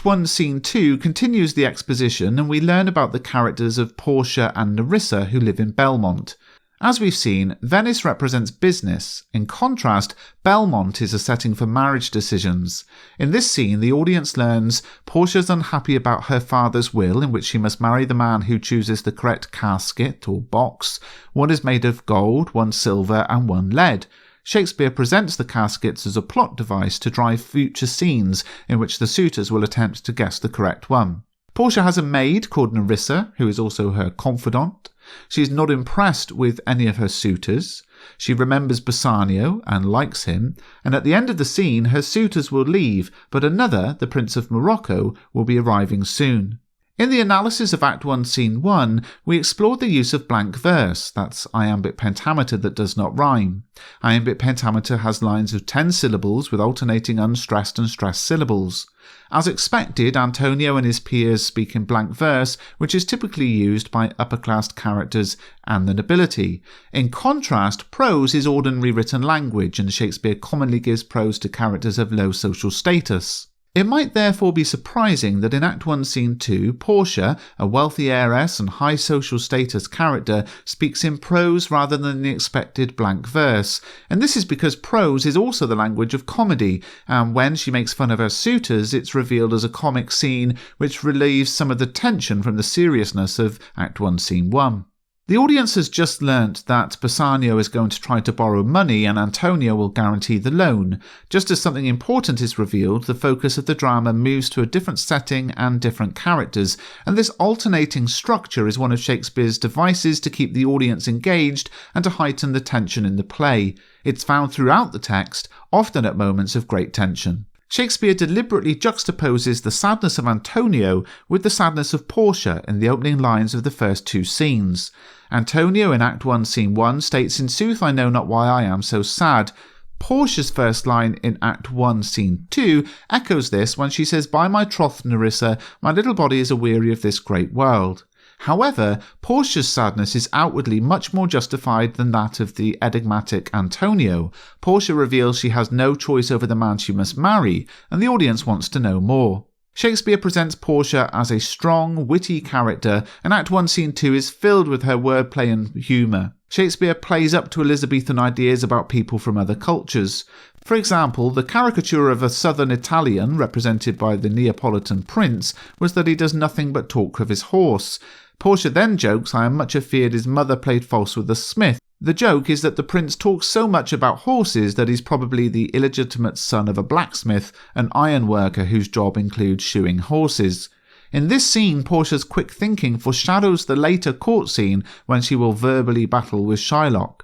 1 Scene 2 continues the exposition, and we learn about the characters of Portia and Nerissa who live in Belmont. As we've seen, Venice represents business. In contrast, Belmont is a setting for marriage decisions. In this scene, the audience learns Portia's unhappy about her father's will, in which she must marry the man who chooses the correct casket or box. One is made of gold, one silver, and one lead. Shakespeare presents the caskets as a plot device to drive future scenes in which the suitors will attempt to guess the correct one. Portia has a maid called Nerissa, who is also her confidant. She is not impressed with any of her suitors. She remembers Bassanio and likes him, and at the end of the scene her suitors will leave, but another, the Prince of Morocco, will be arriving soon. In the analysis of Act 1 Scene 1, we explored the use of blank verse, that's iambic pentameter that does not rhyme. Iambic pentameter has lines of 10 syllables with alternating unstressed and stressed syllables. As expected, Antonio and his peers speak in blank verse, which is typically used by upper-class characters and the nobility. In contrast, prose is ordinary written language, and Shakespeare commonly gives prose to characters of low social status. It might therefore be surprising that in Act 1 Scene 2, Portia, a wealthy heiress and high social status character, speaks in prose rather than the expected blank verse, and this is because prose is also the language of comedy, and when she makes fun of her suitors, it's revealed as a comic scene which relieves some of the tension from the seriousness of Act 1 Scene 1. The audience has just learnt that Bassanio is going to try to borrow money and Antonio will guarantee the loan. Just as something important is revealed, the focus of the drama moves to a different setting and different characters, and this alternating structure is one of Shakespeare's devices to keep the audience engaged and to heighten the tension in the play. It's found throughout the text, often at moments of great tension. Shakespeare deliberately juxtaposes the sadness of Antonio with the sadness of Portia in the opening lines of the first two scenes. Antonio in Act 1 Scene 1 states, "In sooth I know not why I am so sad." Portia's first line in Act 1 Scene 2 echoes this when she says, "By my troth, Nerissa, my little body is aweary of this great world." However, Portia's sadness is outwardly much more justified than that of the enigmatic Antonio. Portia reveals she has no choice over the man she must marry, and the audience wants to know more. Shakespeare presents Portia as a strong, witty character, and Act 1 Scene 2 is filled with her wordplay and humour. Shakespeare plays up to Elizabethan ideas about people from other cultures. For example, the caricature of a southern Italian, represented by the Neapolitan prince, was that he does nothing but talk of his horse. Portia then jokes, "I am much afeard his mother played false with the smith." The joke is that the prince talks so much about horses that he's probably the illegitimate son of a blacksmith, an iron worker whose job includes shoeing horses. In this scene, Portia's quick thinking foreshadows the later court scene when she will verbally battle with Shylock.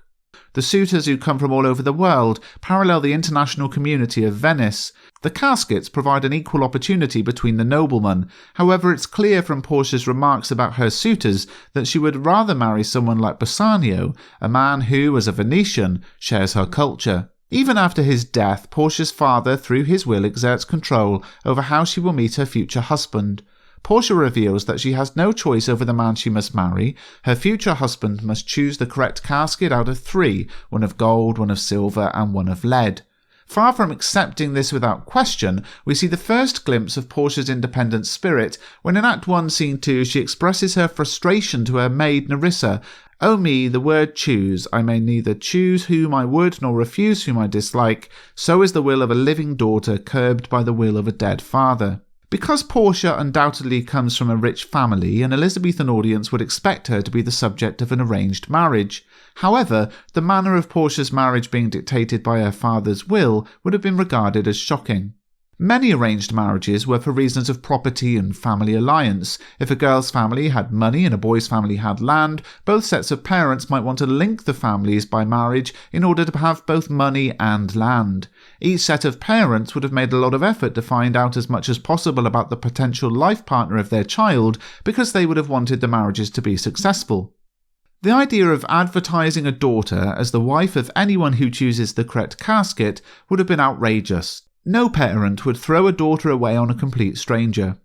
The suitors who come from all over the world parallel the international community of Venice. The caskets provide an equal opportunity between the noblemen. However, it's clear from Portia's remarks about her suitors that she would rather marry someone like Bassanio, a man who, as a Venetian, shares her culture. Even after his death, Portia's father, through his will, exerts control over how she will meet her future husband. Portia reveals that she has no choice over the man she must marry. Her future husband must choose the correct casket out of 3, one of gold, one of silver, and one of lead. Far from accepting this without question, we see the first glimpse of Portia's independent spirit when in Act 1 Scene 2 she expresses her frustration to her maid Nerissa. "O me, the word choose, I may neither choose whom I would nor refuse whom I dislike, so is the will of a living daughter curbed by the will of a dead father." Because Portia undoubtedly comes from a rich family, an Elizabethan audience would expect her to be the subject of an arranged marriage. However, the manner of Portia's marriage being dictated by her father's will would have been regarded as shocking. Many arranged marriages were for reasons of property and family alliance. If a girl's family had money and a boy's family had land, both sets of parents might want to link the families by marriage in order to have both money and land. Each set of parents would have made a lot of effort to find out as much as possible about the potential life partner of their child because they would have wanted the marriages to be successful. The idea of advertising a daughter as the wife of anyone who chooses the correct casket would have been outrageous. No parent would throw a daughter away on a complete stranger.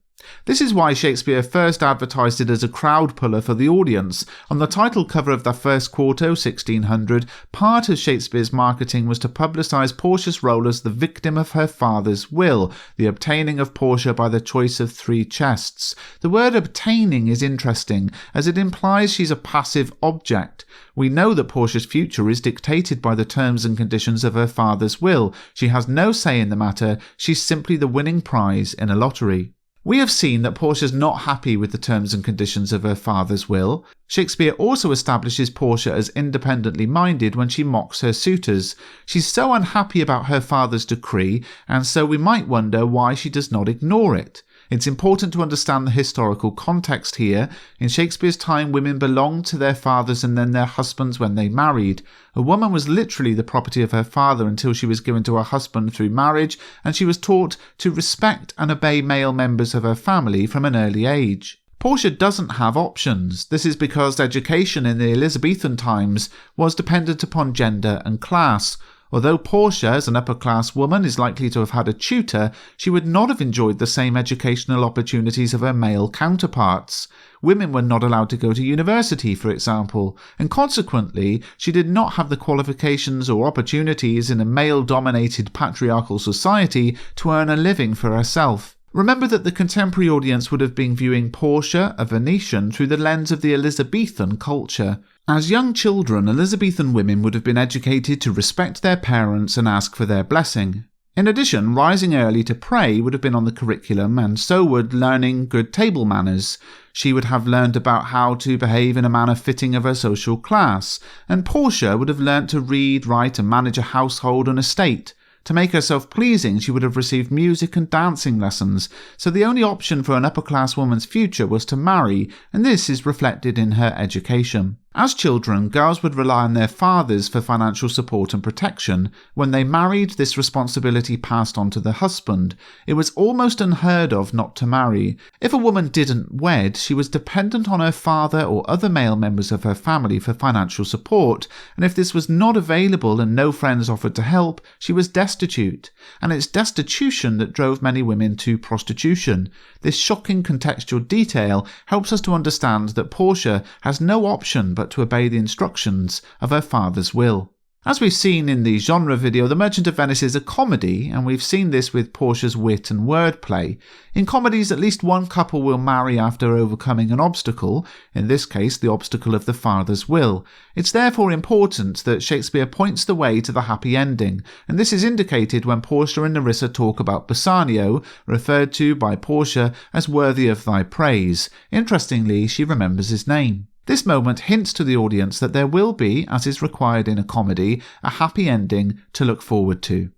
This is why Shakespeare first advertised it as a crowd puller for the audience. On the title cover of the first quarto, 1600, part of Shakespeare's marketing was to publicise Portia's role as the victim of her father's will, the obtaining of Portia by the choice of 3 chests. The word obtaining is interesting, as it implies she's a passive object. We know that Portia's future is dictated by the terms and conditions of her father's will. She has no say in the matter, she's simply the winning prize in a lottery. We have seen that Portia's not happy with the terms and conditions of her father's will. Shakespeare also establishes Portia as independently minded when she mocks her suitors. She's so unhappy about her father's decree, and so we might wonder why she does not ignore it. It's important to understand the historical context here. In Shakespeare's time, women belonged to their fathers and then their husbands when they married. A woman was literally the property of her father until she was given to her husband through marriage, and she was taught to respect and obey male members of her family from an early age. Portia doesn't have options. This is because education in the Elizabethan times was dependent upon gender and class. Although Portia, as an upper-class woman, is likely to have had a tutor, she would not have enjoyed the same educational opportunities of her male counterparts. Women were not allowed to go to university, for example, and consequently, she did not have the qualifications or opportunities in a male-dominated patriarchal society to earn a living for herself. Remember that the contemporary audience would have been viewing Portia, a Venetian, through the lens of the Elizabethan culture. As young children, Elizabethan women would have been educated to respect their parents and ask for their blessing. In addition, rising early to pray would have been on the curriculum, and so would learning good table manners. She would have learned about how to behave in a manner fitting of her social class, and Portia would have learnt to read, write, and manage a household and estate. To make herself pleasing, she would have received music and dancing lessons, so the only option for an upper-class woman's future was to marry, and this is reflected in her education. As children, girls would rely on their fathers for financial support and protection. When they married, this responsibility passed on to the husband. It was almost unheard of not to marry. If a woman didn't wed, she was dependent on her father or other male members of her family for financial support, and if this was not available and no friends offered to help, she was destitute. And it's destitution that drove many women to prostitution. This shocking contextual detail helps us to understand that Portia has no option but to obey the instructions of her father's will. As we've seen in the genre video, The Merchant of Venice is a comedy, and we've seen this with Portia's wit and wordplay. In comedies, at least one couple will marry after overcoming an obstacle, in this case the obstacle of the father's will. It's therefore important that Shakespeare points the way to the happy ending, and this is indicated when Portia and Nerissa talk about Bassanio, referred to by Portia as worthy of thy praise. Interestingly, she remembers his name. This moment hints to the audience that there will be, as is required in a comedy, a happy ending to look forward to.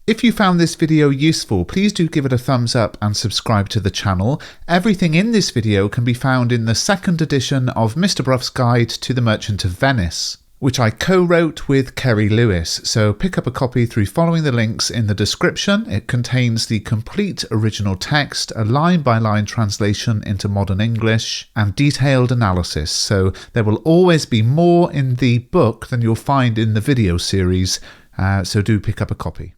If you found this video useful, please do give it a thumbs up and subscribe to the channel. Everything in this video can be found in the second edition of Mr. Bruff's Guide to the Merchant of Venice, which I co-wrote with Kerry Lewis, so pick up a copy through following the links in the description. It contains the complete original text, a line-by-line translation into modern English, and detailed analysis, so there will always be more in the book than you'll find in the video series, so do pick up a copy.